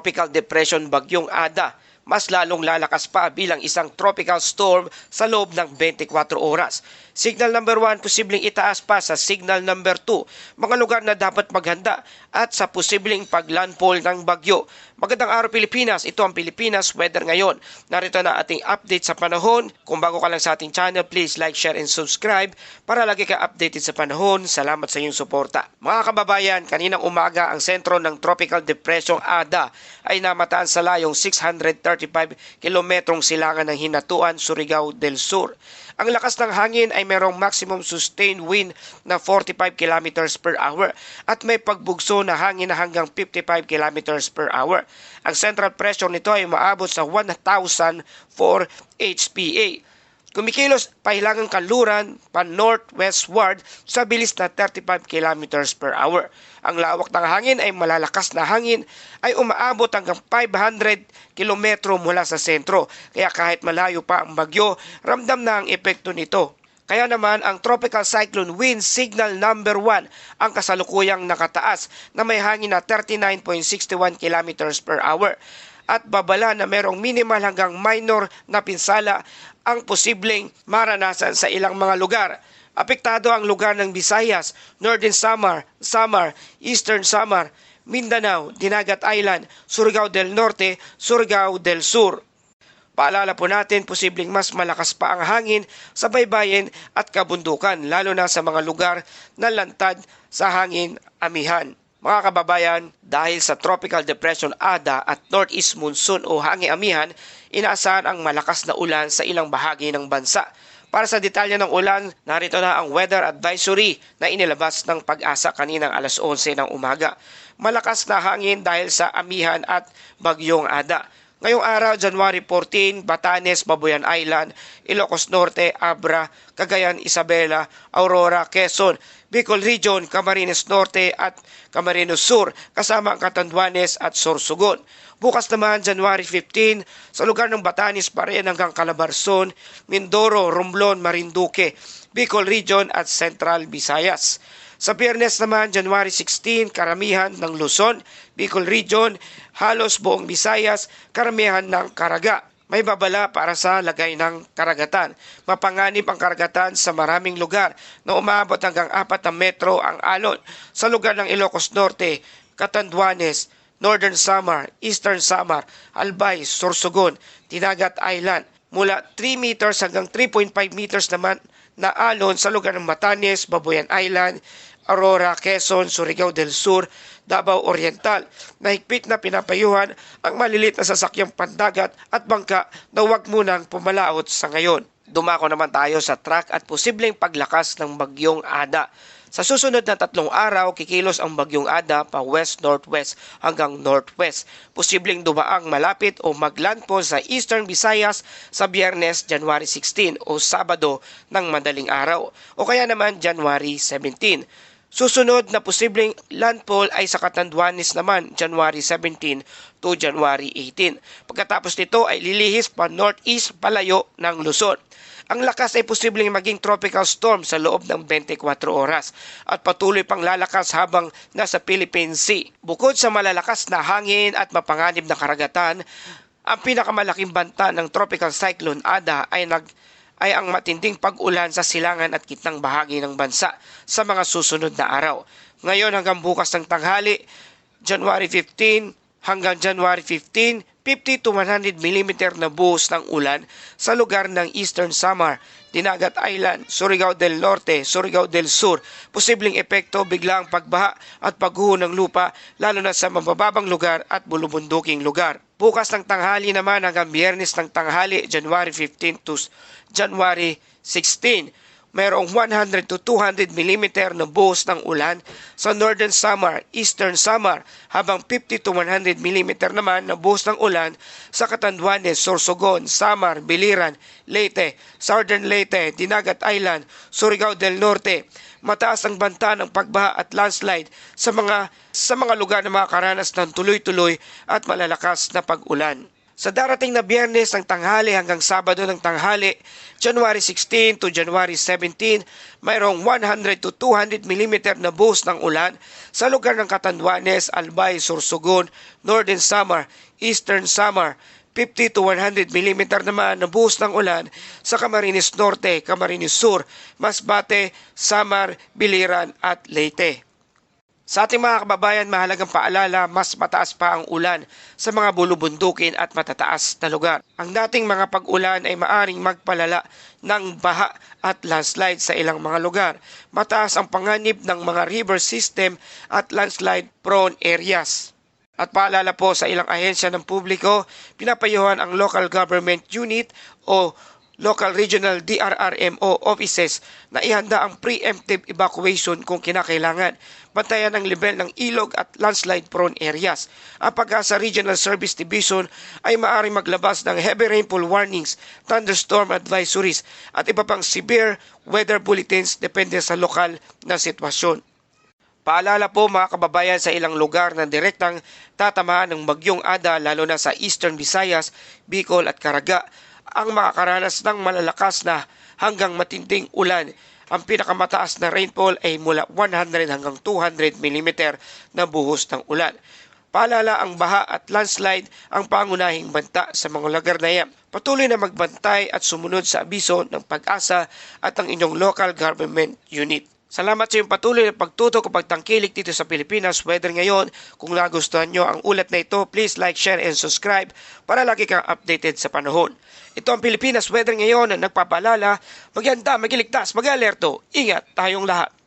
Tropical Depression Bagyong Ada. Mas lalong lalakas pa bilang isang tropical storm sa loob ng 24 oras. Signal number 1, posibleng itaas pa sa signal number 2. Mga lugar na dapat maghanda at sa posibleng paglandfall ng bagyo. Magandang araw Pilipinas, ito ang Pilipinas Weather ngayon. Narito na ating update sa panahon. Kung bago ka lang sa ating channel, please like, share, and subscribe para lagi ka updated sa panahon. Salamat sa iyong suporta. Mga kababayan, kaninang umaga ang sentro ng Tropical Depression Ada ay namataan sa layong 635 kilometrong silangan ng Hinatuan, Surigao del Sur. Ang lakas ng hangin ay mayroong maximum sustained wind na 45 km per hour at may pagbugso na hangin na hanggang 55 km per hour. Ang central pressure nito ay maabot sa 1,004 HPA. Kumikilos pahilangang kanluran pa-northwestward sa bilis na 35 km per hour. Ang lawak ng hangin ay malalakas na hangin ay umaabot hanggang 500 km mula sa sentro. Kaya kahit malayo pa ang bagyo, ramdam na ang epekto nito. Kaya naman ang Tropical Cyclone Wind Signal number 1 ang kasalukuyang nakataas na may hangin na 39.61 km per hour. At babala na merong minimal hanggang minor na pinsala ang posibleng maranasan sa ilang mga lugar. Apektado ang lugar ng Visayas, Northern Samar, Eastern Samar, Mindanao, Dinagat Island, Surigao del Norte, Surigao del Sur. Paalala po natin, posibleng mas malakas pa ang hangin sa baybayin at kabundukan, lalo na sa mga lugar na lantad sa hangin amihan. Mga kababayan, dahil sa Tropical Depression Ada at Northeast Monsoon o hangin amihan, inaasahan ang malakas na ulan sa ilang bahagi ng bansa. Para sa detalye ng ulan, narito na ang weather advisory na inilabas ng Pag-asa kaninang alas 11 ng umaga. Malakas na hangin dahil sa amihan at bagyong Ada. Ngayong araw, January 14, Batanes, Babuyan Island, Ilocos Norte, Abra, Cagayan, Isabela, Aurora, Quezon, Bicol Region, Camarines Norte at Camarines Sur, kasama ang Catanduanes at Sorsogon. Bukas naman, January 15, sa lugar ng Batanes pa rin hanggang Calabarzon, Mindoro, Romblon, Marinduque, Bicol Region at Central Visayas. Sa Biyernes naman, January 16, karamihan ng Luzon, Bicol Region, halos buong Visayas, karamihan ng Caraga. May babala para sa lagay ng karagatan. Mapanganib ang karagatan sa maraming lugar na umabot hanggang 4 na metro ang alon. Sa lugar ng Ilocos Norte, Catanduanes, Northern Samar, Eastern Samar, Albay, Sorsogon, Dinagat Island. Mula 3 meters hanggang 3.5 meters naman na alon sa lugar ng Batanes, Babuyan Island, Aurora, Quezon, Surigao del Sur, Davao Oriental. Mahigpit na pinapayuhan ang malilit na sasakyang pandagat at bangka na huwag munang pumalaot sa ngayon. Dumako naman tayo sa track at posibleng paglakas ng bagyong Ada. Sa susunod na 3 araw, kikilos ang bagyong Ada pa west-northwest hanggang northwest. Posibleng dumaang malapit o maglandfall sa Eastern Visayas sa Biyernes, January 16 o Sabado ng madaling araw o kaya naman January 17. Susunod na posibleng landfall ay sa Catanduanes naman, January 17 to January 18. Pagkatapos nito ay lilihis pa northeast palayo ng Luzon. Ang lakas ay posibleng maging tropical storm sa loob ng 24 oras at patuloy pang lalakas habang nasa Philippine Sea. Bukod sa malalakas na hangin at mapanganib na karagatan, ang pinakamalaking banta ng Tropical Cyclone Ada ay ang matinding pag-ulan sa silangan at gitnang bahagi ng bansa sa mga susunod na araw. Ngayon hanggang bukas ng tanghali, January 15 hanggang January 15, 50 to 100 mm na buhos ng ulan sa lugar ng Eastern Samar, Dinagat Island, Surigao del Norte, Surigao del Sur. Posibleng epekto biglang pagbaha at pagguho ng lupa lalo na sa mabababang lugar at bulubunduking lugar. Bukas ng tanghali naman hanggang Biyernes ng tanghali, January 15 to January 16. Mayroong 100 to 200 mm na buhos ng ulan sa Northern Samar, Eastern Samar, habang 50 to 100 mm naman na buhos ng ulan sa Catanduanes, Sorsogon, Samar, Biliran, Leyte, Southern Leyte, Dinagat Island, Surigao del Norte. Mataas ang banta ng pagbaha at landslide sa mga lugar na makakaranas ng tuloy-tuloy at malalakas na pag-ulan. Sa darating na Biyernes ng tanghali hanggang Sabado ng tanghali, January 16 to January 17, mayroong 100 to 200 mm na buhos ng ulan sa lugar ng Catanduanes, Albay, Sorsogon, Northern Samar, Eastern Samar. 50 to 100 mm naman na buhos ng ulan sa Camarines Norte, Camarines Sur, Masbate, Samar, Biliran at Leyte. Sa ating mga kababayan, mahalagang paalala, mas mataas pa ang ulan sa mga bulubundukin at matataas na lugar. Ang dating mga pag-ulan ay maaring magpalala ng baha at landslide sa ilang mga lugar. Mataas ang panganib ng mga river system at landslide prone areas. At paalala po sa ilang ahensya ng publiko, pinapayuhan ang local government unit o local regional DRRMO offices na ihanda ang preemptive evacuation kung kinakailangan. Bantayan ang level ng ilog at landslide prone areas. Ang Pag-asa Regional Service Division ay maaaring maglabas ng heavy rainfall warnings, thunderstorm advisories at iba pang severe weather bulletins depende sa lokal na sitwasyon. Paalala po mga kababayan sa ilang lugar na direktang tatamaan ng bagyong Ada lalo na sa Eastern Visayas, Bicol at Caraga ang makakaranas ng malalakas na hanggang matinding ulan. Ang pinakamataas na rainfall ay mula 100 hanggang 200 mm na buhos ng ulan. Paalala, ang baha at landslide ang pangunahing banta sa mga lugar na yan. Patuloy na magbantay at sumunod sa abiso ng Pag-asa at ang inyong local government unit. Salamat sa iyong patuloy na pagtutok o pagtangkilik dito sa Pilipinas Weather Ngayon. Kung nagustuhan nyo ang ulat na ito, please like, share, and subscribe para lagi kang updated sa panahon. Ito ang Pilipinas Weather Ngayon na nagpapaalala, maghanda, magiligtas, mag-alerto, ingat tayong lahat.